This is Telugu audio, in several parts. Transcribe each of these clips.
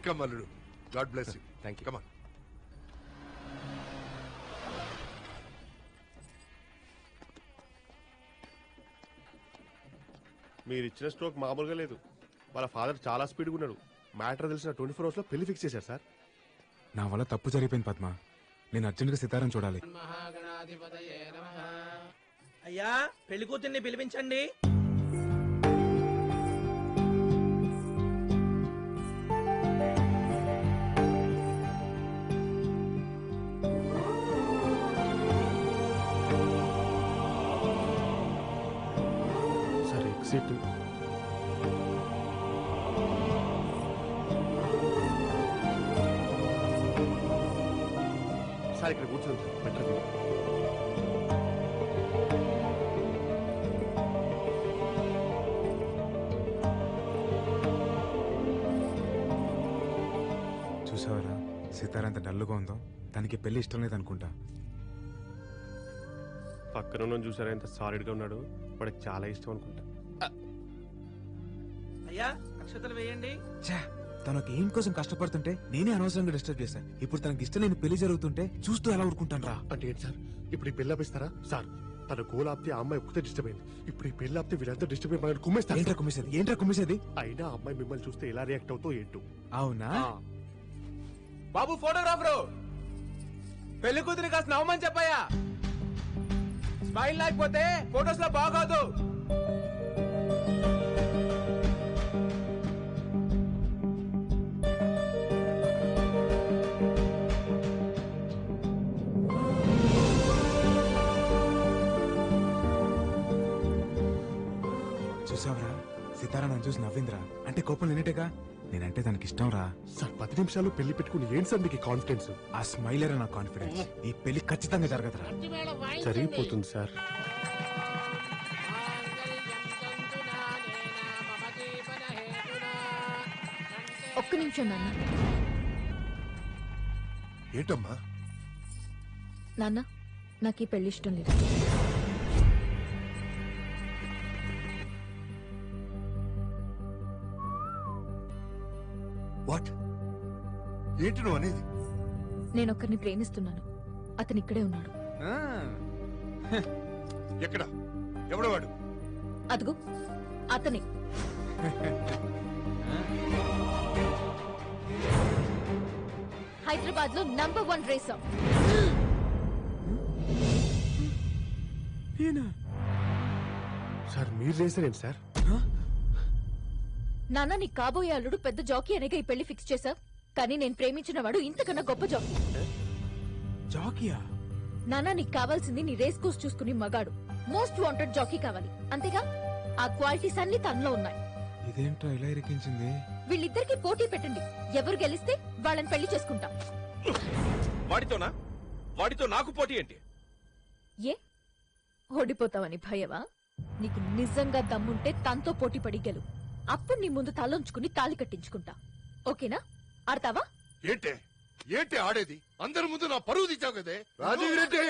వెల్కమ్ అల్లుడు. God bless you. Thank you. Come on. మీరు ఇచ్చిన స్ట్రోక్ మామూలుగా లేదు. వాళ్ళ ఫాదర్ చాలా స్పీడ్గా ఉన్నాడు. మ్యాటర్ తెలిసిన 24 hours లో పెళ్లి ఫిక్స్ చేశారు సార్. నా వల్ల తప్పు జరిగిపోయింది పద్మ. నేను అర్జెంట్గా సితారం చూడాలి. అయ్యా పెళ్లి కూతుర్ని పిలిపించండి. Sir exit. సార్ ఇక్కడ కూర్చోండి సార్. బెటర్. చూసావరా సితార ఎంత డల్లుగా ఉందో. తనకి పెళ్లి ఇష్టం లేదనుకుంటా. పక్కన ఉన్న చూసారా ఎంత సాలిడ్గా ఉన్నాడు. వాడికి చాలా ఇష్టం అనుకుంటా. అయ్యా అక్షతలు వేయండి. తను ఒక ఏం కోసం కష్టపడుతుంటే నేనే అనవసరంగా డిస్టర్బ్ చేశాను. ఇప్పుడు తనకి ఇష్టం లేని పెళ్లి జరుగుతుంటే చూస్తూ ఎలా ఊరుకుంటాను రా. అంటే ఏంటి సార్ ఇప్పుడు ఈ పెళ్లి ఆపిస్తారా? సార్ తన గోల్ ఆపితే ఆ అమ్మాయి ఒక్కతే డిస్టర్బ్ అయింది. ఇప్పుడు ఈ పెళ్లి ఆపితే వీళ్ళంతా డిస్టర్బ్ అయ్యి కుమ్మేస్తారు. ఏంట్రా కుమ్మేసేది? అయినా అమ్మాయి మిమ్మల్ని చూస్తే ఎలా రియాక్ట్ అవుతో ఏంటో. అవునా? బాబు ఫోటోగ్రాఫరు, పెళ్లి కూతురి కాస్త నవ్వమని చెప్పాయా. స్మైల్ లేకపోతే ఫొటోస్ లో బాగోదు. చూసావరా సితారా నన్ను చూసి నవ్విందిరా. అంటే కోపం నేనేటేగా. నేనంటే తనకి ఇష్టం రా. సార్ 10 నిమిషాలు పెళ్లి పెట్టుకుని ఏంటి సార్ మీకు కాన్ఫిడెన్స్? ఆ స్మైలర్ నా కాన్ఫిడెన్స్. ఈ పెళ్లి ఖచ్చితంగా జరగదురా. జరిగిపోతుంది సార్. ఒక్క నిమిషం నాన్న. ఏంటమ్మా? నాన్న నాకు ఈ పెళ్లి ఇష్టం లేదు. వాట్? ఏంటి నువ్వు అనేది? నేను ఒక్కరిని ప్రేమిస్తున్నాను. అతను ఇక్కడే ఉన్నాడు. ఎక్కడ? ఎవడు వాడు? అదుగు అతనే. హైదరాబాద్ లో నంబర్ 1 రేసర్. సార్ మీరు చేశారేంటి సార్? నాన్న నీ కాబోయే అల్లుడు పెద్ద జాకీ అనేగా ఈ పెళ్లి ఫిక్స్ చేశా. కానీ నేను ప్రేమించిన వాడు ఇంతకన్నా గొప్ప జాకీ. జాకీయా? నాన్న నీకు కావాల్సింది నీ రేస్ కోర్స్ చూసుకుని మగాడు, మోస్ట్ వాంటెడ్ జాకీ కావాలి. అంతేగా? ఆ క్వాలిటీస్ అన్ని తనలో ఉన్నాయి. ఇదేంటో ఇలా ఇరికించింది. వీళ్ళిద్దరికి పోటీ పెట్టండి. ఎవరు గెలిస్తే వాళ్ళని పెళ్లి చేసుకుంటాం. వాడితోనా? వాడితో నాకు పోటీ ఏంటి? ఏ ఓడిపోతావని భయవా? నీకు నిజంగా దమ్ముంటే తనతో పోటీ పడి గెలు. అప్పుడు నీ ముందు తలంచుకుని తాళి కట్టించుకుంటా. ఓకేనా? ఆడతావా? ఏంటే ఏంటే ఆడేది? అందరి ముందు నా పరువు తీసావు కదే. రాజీవ్ రెడ్డి,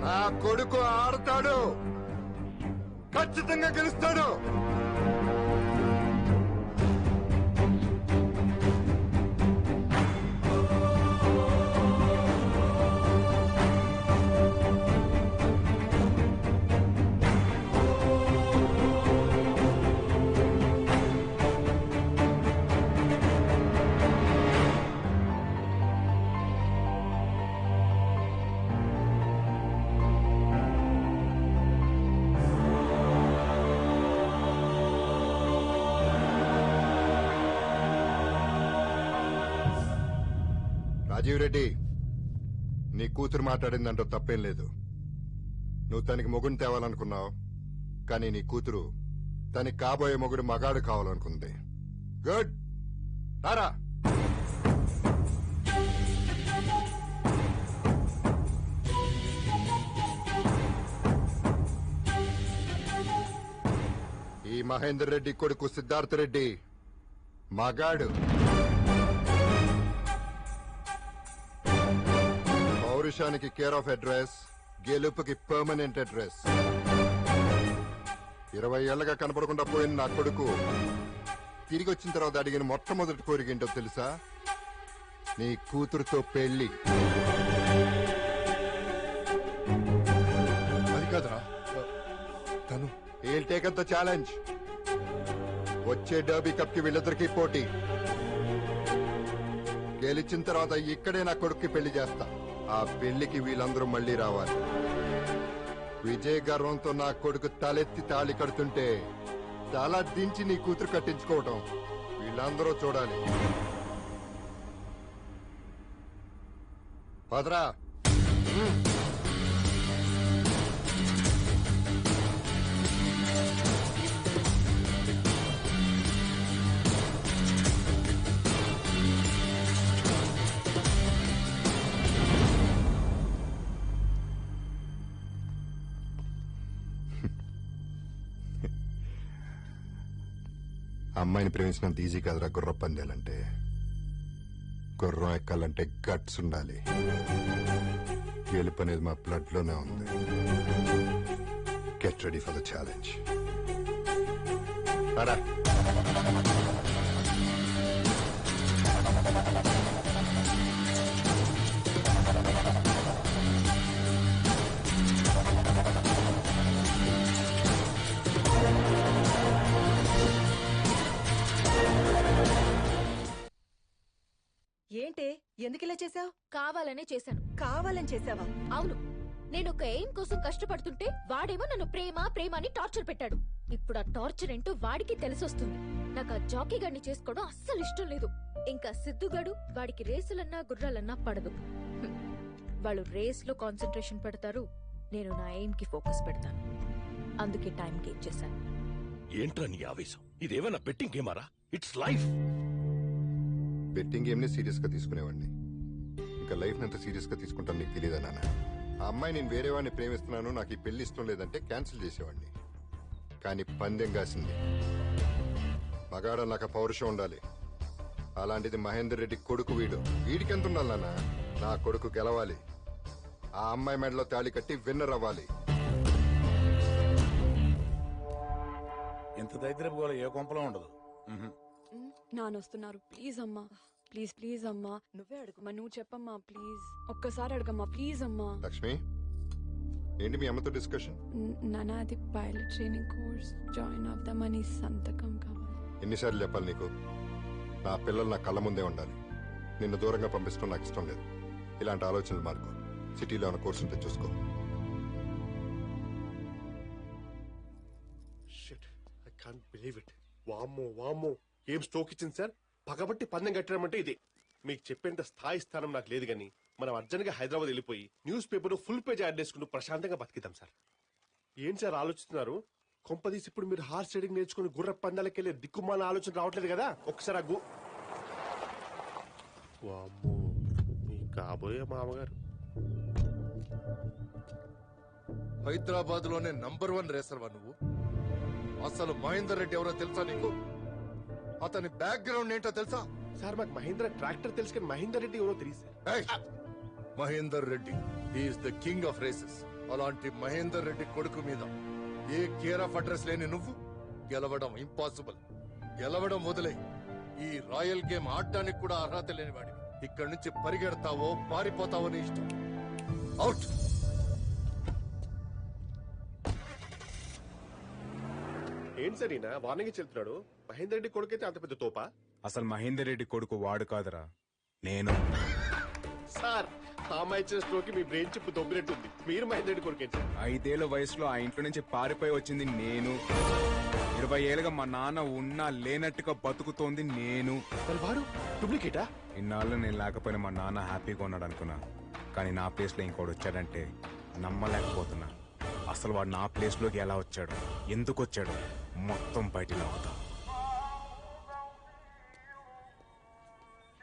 నా కొడుకు ఆడతాడు, ఖచ్చితంగా గెలుస్తాడు. రాజీవ్ రెడ్డి, నీ కూతురు మాట్లాడిందంటో తప్పేం లేదు. నువ్వు తనకి మొగుడిని తేవాలనుకున్నావు, కానీ నీ కూతురు తనకి కాబోయే మొగుడు మగాడు కావాలనుకుంది. గుడ్. రారా. ఈ మహేందర్ రెడ్డి కొడుకు సిద్ధార్థ రెడ్డి మగాడు. పౌరుషానికి కేర్ ఆఫ్ అడ్రస్, గెలుపుకి పర్మనెంట్ అడ్రస్. 20 ఏళ్లగా కనపడకుండా పోయిన నా కొడుకు తిరిగి వచ్చిన తర్వాత అడిగిన మొట్టమొదటి కోరిక ఏంటో తెలుసా? నీ కూతురుతో పెళ్లి. అది కాదురా తను టేక్ ద ఛాలెంజ్. వచ్చే డర్బీ కప్ కి వీళ్ళిద్దరికీ పోటీ. గెలిచిన తర్వాత ఇక్కడే నా కొడుక్కి పెళ్లి చేస్తా. ఆ పెళ్లికి వీళ్ళందరూ మళ్ళీ రావాలి. విజయ గర్వంతో నా కొడుకు తలెత్తి తాళి కడుతుంటే తల దించి నీ కూతురు కట్టించుకోవటం వీళ్ళందరూ చూడాలి. పదరా. అమ్మాయిని ప్రేమించినంత ఈజీ కాదురా గుర్ర పందేలంటే. గుర్రం ఎక్కాలంటే గట్స్ ఉండాలి. గెలుపు అనేది మా బ్లడ్ లోనే ఉంది. Get ready for the challenge. ఏంటే ఎందుకు ఇలా చేసావు? కావాలనే చేశాను. కావాలని చేసావా? అవును, నేను ఒక ఎయిమ్ కోసం కష్టపడుతుంటే వాడేమో నన్ను ప్రేమ ప్రేమ అని టార్చర్ పెట్టాడు. ఇప్పుడు ఆ టార్చర్ ఏంటో వాడికి తెలిసొస్తుంది. నాకు ఆ జాకీ గడిని చేసుకోవడం అస్సలు ఇష్టం లేదు. ఇంకా సిద్ధుగాడు వాడికి రేసులన్నా గుర్రాలన్నా పడదు. వాళ్ళు రేస్ లో కాన్సన్ట్రేషన్ పెడతారు, నేను నా ఎయిమ్ కి ఫోకస్ పెడతాను. అందుకే టైం గేట్ చేశాను. ఏంట్రా నీ ఆవేశం? ఇదేమన్నా బెట్టింగ్ గేమారా? It's life. బెట్టింగ్ గేమ్ ని సీరియస్ గా తీసుకునేవాడిని. ఇంకా లైఫ్ ఎంత సీరియస్ గా తీసుకుంటాను నీకు తెలియదా నాన్న? ఆ అమ్మాయి నేను వేరే వాడిని ప్రేమిస్తున్నాను, నాకు ఈ పెళ్లి ఇష్టం లేదంటే క్యాన్సిల్ చేసేవాడిని. కానీ పందెం కాసింది. మగాడ నాకు పౌరుషం ఉండాలి. అలాంటిది మహేందర్ రెడ్డి కొడుకు వీడికి ఎంత ఉండాలి నాన్న? నా కొడుకు గెలవాలి. ఆ అమ్మాయి మెడలో తాళి కట్టి విన్నర్ అవ్వాలి. ఎంత దరిద్రపు గోల ఏ కొంపలో ఉండదు. నానొస్తున్నారు, ప్లీజ్ అమ్మా, ప్లీజ్ ప్లీజ్ అమ్మా. నువ్వే అడుగుమా, నువ్వు చెప్పమ్మా ప్లీజ్. ఒక్కసారి అడగమ్మా ప్లీజ్ అమ్మా. లక్ష్మి, ఏంటి మీ అమ్మతో డిస్కషన్? నాన్న, అది పైలట్ ట్రైనింగ్ కోర్స్ జాయిన్ అవుదామని సంతకం కావాలి. ఎన్నిసార్లు చెప్పాలి నీకు? నా పిల్లలు నా కళ్ళ ముందే ఉండాలి. నిన్ను దూరంగా పంపించడం నాకు ఇష్టం లేదు. ఇలాంటి ఆలోచనలు మార్కు. సిటీలో ఉన్న కోర్సు ఉంటే చూసుకో. Shit, I can't believe it. వామ్మో వామ్మో, ఏం స్ట్రోక్ ఇచ్చింది సార్. పగబట్టి పందెం కట్టడమంటే ఇది. మీకు చెప్పేంత స్థాయి స్థానం నాకు లేదు, కానీ మనం అర్జెంట్గా హైదరాబాద్ వెళ్ళిపోయి news paper full page add చేసుకుంటూ ప్రశాంతంగా బతికిద్దాం సార్. ఏంటి సార్ ఆలోచిస్తున్నారు? కొంపదీసి ఇప్పుడు మీరు హార్స్ రైడింగ్ నేర్చుకుని గుర్ర పందాలకి వెళ్ళే దిక్కుమాల ఆలోచన రావట్లేదు కదా? ఒకసారి వామ్మో, మీ కాబోయే మామగారు. హైదరాబాద్ లోనే నంబర్ 1 రేసర్వా నువ్వు. అసలు మహేందర్ రెడ్డి ఎవరో తెలుసా నీకు? అతని బ్యాక్గ్రౌండ్ ఏంటో తెలుసా? సార్, మాకు మహేంద్ర ట్రాక్టర్ తెలుసు, కానీ మహేందర్ రెడ్డి ఎవరో తెలియదు sir. Mahender Reddy is the king of races. అలాంటి మహేందర్ రెడ్డి కొడుకు మీద ఏ కేర్ ఆఫ్ అడ్రస్ లేని నువ్వు గెలవడం ఇంపాసిబుల్. గెలవడం వదిలే, ఈ రాయల్ గేమ్ ఆడడానికి కూడా అర్హత లేనివాడివి. ఇక్కడి నుంచి పరిగెడతావో పారిపోతావో నీ ఇష్టం. అవుట్. ఏంటి సార్ ఈయన వార్నింగ్ చెప్తున్నాడు? మహేందర్ రెడ్డి కొడుకైతే అంత పెద్ద తోపా? అసలు మహేందర్ రెడ్డి కొడుకు వాడు కాదురా, నేను. సార్, ఆ అమ్మాయి ఇచ్చిన స్ట్రోక్ మీ బ్రెయిన్ చిప్ దొబ్బినట్టుంది. మీరు మహేందర్ రెడ్డి కొడుకేంటి సార్? 5 ఏళ్ల వయసులో ఆ ఇంట్లో నుంచి పారిపోయి వచ్చింది నేను. 20 ఏళ్ళుగా మా నాన్న ఉన్నా లేనట్టుగా బతుకుతోంది నేను. మరి వాడు డూప్లికేటా? ఇన్నాళ్ళు నేను లేకపోయినా మా నాన్న హ్యాపీగా ఉన్నాడు అనుకున్నా, కానీ నా ప్లేస్ లో ఇంకోటి వచ్చాడంటే నమ్మలేకపోతున్నా. అసలు వాడు నా ప్లేస్ లోకి ఎలా వచ్చాడు, ఎందుకు వచ్చాడు, మొత్తం బయట అవుతా.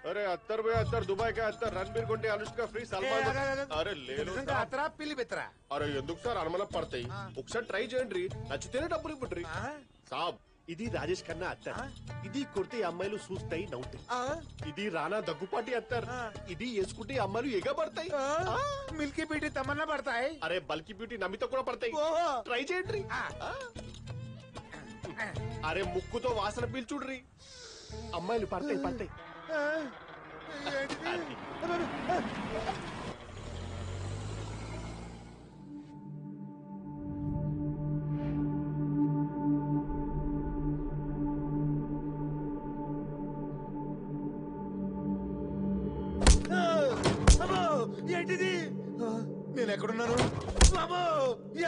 अरे 70 पे 70 दुबई का 70 रणबीर गुंडे अनुष्का फ्री सलमान. अरे ले लो అతరా పిల్లి బెత్తరా. అరే ఎందుకు సార్ అనుమానం పడతాయి? ఒకసారి ట్రై చేయండి, నచ్చితేనే డబ్బులు ఇవ్వండి. సాబ్, ఇది రాజేష్ ఖన్నా అత్తారు, ఇది కొడితే ఈ అమ్మాయిలు చూస్తాయి నవ్వుతాయి. ఇది రానా దగ్గుపాటి అత్తారు, ఇది వేసుకుంటే ఈ అమ్మాయిలు ఎగబడతాయి. మిల్కీ బ్యూటీ తమన్నా పడతాయి. అరే బల్కీ బ్యూటీ నమ్మితో కూడా పడతాయి, ట్రై చేయండి. అరే ముక్కుతో వాసన పీల్చుడ్రి, అమ్మాయిలు పడతాయి పడతాయి. ఏంటిది? నేను ఎక్కడున్నాను? బాబు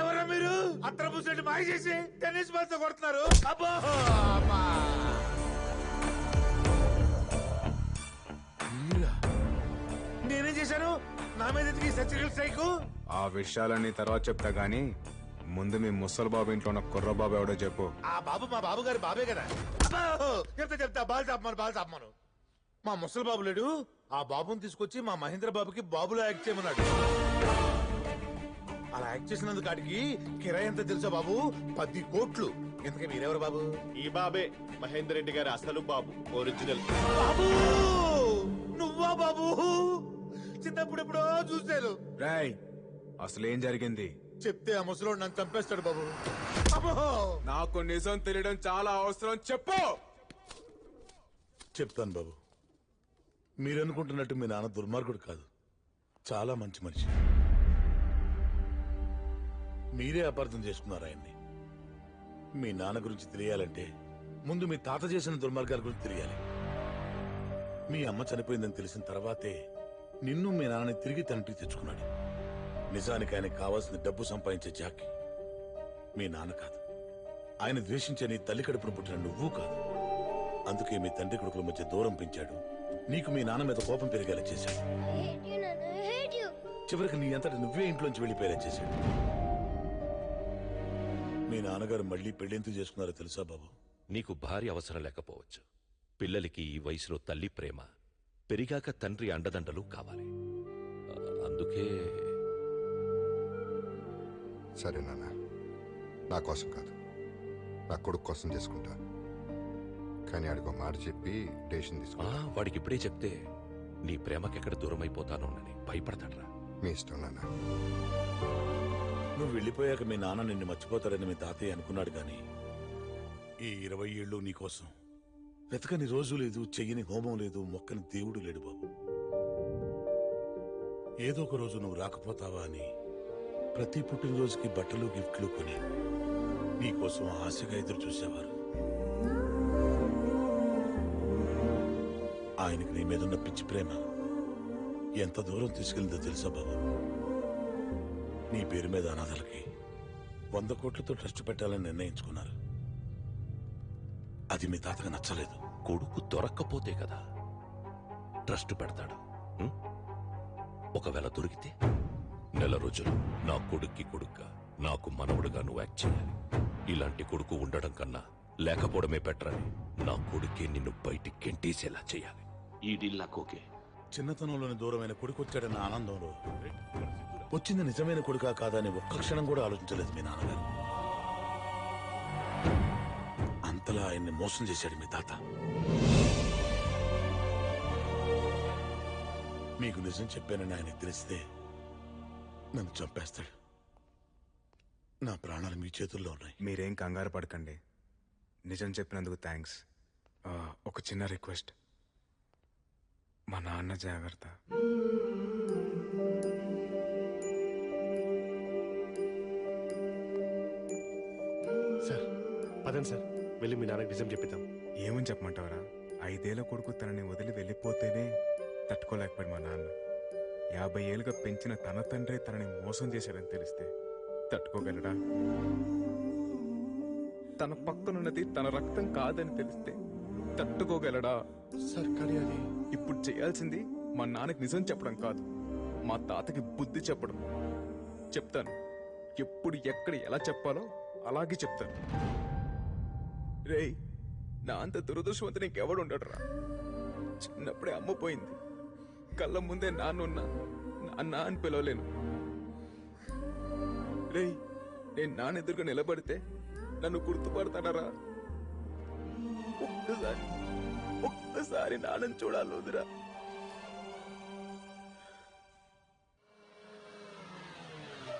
ఎవరా మీరు? అత్తర పూసెట్టి మాయ చేసి టెన్నిస్ బాల్ తో కొడుతున్నారు. అబ్బో అమ్మా. మీరా? నేనేం చేశాను? నా మీద ఎదిగి సర్జికల్ స్ట్రైక్. ఆ విషయాలన్నీ తర్వాత చెప్తా గానీ ముందు మీ ముసలి బాబు ఇంట్లో ఉన్న కుర్ర బాబు ఎవడో చెప్పు. ఆ బాబు మా బాబు గారి బాబే కదా. అబ్బో చెప్తా బాల్ చాపమను. మా ముసలి బాబు లేడు, ఆ బాబుని తీసుకొచ్చి మా మహేంద్ర బాబుకి బాబులో యాక్ట్ చేయమన్నాడు. అలా యాక్ట్ చేసినందుకు ఆడికి కిరాయి ఎంత తెలుసా బాబు? 10 కోట్లు. ఇంతకీ మీరెవరు బాబు? ఈ బాబే మహేందర్ రెడ్డి గారి అసలు బాబు, ఒరిజినల్ బాబు. నువ్వా బాబు? చిన్నప్పుడు ఎప్పుడో చూశాను. రాయ్ అసలేం జరిగింది చెప్తే ఆ ముసలోడు నన్ను చంపేస్తాడు బాబు. అబ్బో నాకు నిజం తెలియడం చాలా అవసరం, చెప్పు. చెప్తాను బాబు. మీరనుకుంటున్నట్టు మీ నాన్న దుర్మార్గుడు కాదు, చాలా మంచి మనిషి. మీరే అపార్థం చేసుకున్నారు ఆయన్ని. మీ నాన్న గురించి తెలియాలంటే ముందు మీ తాత చేసిన దుర్మార్గాల గురించి తెలియాలి. మీ అమ్మ చనిపోయిందని తెలిసిన తర్వాతే నిన్ను మీ నాన్నని తిరిగి తండ్రికి తెచ్చుకున్నాడు. నిజానికి ఆయనకు కావాల్సిన డబ్బు సంపాదించే జాకి మీ నాన్న కాదు, ఆయన ద్వేషించే నీ తల్లి కడుపున పుట్టిన నువ్వు కాదు. అందుకే మీ తండ్రి కొడుకుల మధ్య దూరం పెంచాడు, నీకు మీ నాన్న మీద కోపం పెరిగేలా చేశాడు. చివరికి నీ అంతటి నువ్వే ఇంట్లోంచి వెళ్ళిపోయేలా చేశాడు. మీ నాన్నగారు మళ్ళీ పెళ్లింతు చేసుకున్నారో తెలుసా బాబు? నీకు భార్య అవసరం లేకపోవచ్చు, పిల్లలకి ఈ వయసులో తల్లి ప్రేమ, పెరిగాక తండ్రి అండదండలు కావాలి. అందుకే సరే నాన్న, నా కోసం కాదు, నా కొడుకు కోసం చేసుకుంటా. కానీ అడిగో మాట చెప్పి స్టేషన్ తీసుకున్నా. వాడికి ఇప్పుడే చెప్తే నీ ప్రేమకెక్కడ దూరం అయిపోతానోనని భయపడతాడ్రా. మీ ఇష్టం నాన్న. నువ్వు వెళ్ళిపోయాక మీ నాన్న నిన్ను మర్చిపోతాడని మీ తాతయ్య అనుకున్నాడు, గాని ఈ 20 ఏళ్ళు నీకోసం వెతకని రోజు లేదు, చెయ్యని హోమం లేదు, మొక్కని దేవుడు లేడు బాబు. ఏదో ఒక రోజు నువ్వు రాకపోతావా అని ప్రతి పుట్టినరోజుకి బట్టలు గిఫ్ట్లు కొని నీకోసం ఆశగా ఎదురు చూసేవారు. ఆయనకి నీ మీదున్న పిచ్చి ప్రేమ ఎంత దూరం తీసుకెళ్ళిందో తెలుసా బాబు? నీ పేరు మీద అనాథలకి 100 కోట్లతో ట్రస్ట్ పెట్టాలని నిర్ణయించుకున్నారు. అది మీ తాతకు నచ్చలేదు. కొడుకు దొరక్కపోతే కదా ట్రస్ట్ పెడతాడు. ఒకవేళ దొరికితే నెల రోజులు నా కొడుక్కి కొడుగ్గా, నాకు మనవడుగా నువ్వు యాక్ట్ చేయాలి. ఇలాంటి కొడుకు ఉండడం కన్నా లేకపోవడమే బెటర్ అని నా కొడుకే నిన్ను బయటికి గెంటేసేలా చేయాలి. ఈ డీల్ నాకు ఓకే. చిన్నతనంలోని దూరమైన కొడుకు వచ్చాడన్న ఆనందంలో వచ్చింది నిజమైన కొడుకా కాదా అని ఒక్క క్షణం కూడా ఆలోచించలేదు మీ నాన్నగారు. అంతలా ఆయన్ని మోసం చేశాడు మీ తాత. మీకు నిజం చెప్పానని ఆయనకు తెలిస్తే నన్ను చంపేస్తాడు. నా ప్రాణాలు మీ చేతుల్లో ఉన్నాయి. మీరేం కంగారు పడకండి. నిజం చెప్పినందుకు థ్యాంక్స్. ఒక చిన్న రిక్వెస్ట్, మా నాన్న జాగ్రత్త. సార్ పదండి సార్, వెళ్ళి మీ నాన్నకి నిజం చెప్పిద్దాం. ఏమని చెప్పమంటావరా? 5 ఏళ్ల కొడుకు తనని వదిలి వెళ్ళిపోతేనే తట్టుకోలేకపోయాడు మా నాన్న. 50 ఏళ్ళుగా పెంచిన తన తండ్రే తనని మోసం చేశాడని తెలిస్తే తట్టుకోగలడా? తన పక్కనున్నది తన రక్తం కాదని తెలిస్తే తట్టుకోగలడా? సార్ కానీ అది ఇప్పుడు చేయాల్సింది మా నాన్నకి నిజం చెప్పడం కాదు, మా తాతకి బుద్ధి చెప్పడం. చెప్తాను, ఎప్పుడు ఎక్కడ ఎలా చెప్పాలో అలాగే చెప్తాను. రేయ్, నా అంత దురదృష్టవంతుడు ఇంకెవడు ఉండడురా. చిన్నప్పుడే అమ్మ పోయింది, కళ్ళ ముందే నాన్నున్నా, నాన్న అని పిలవలేను. రేయ్, నేను నాన్న ఎదురుగా నిలబడితే నన్ను గుర్తుపడతానరా? ఒక్కసారి నాన్నని చూడాలి వదిరా.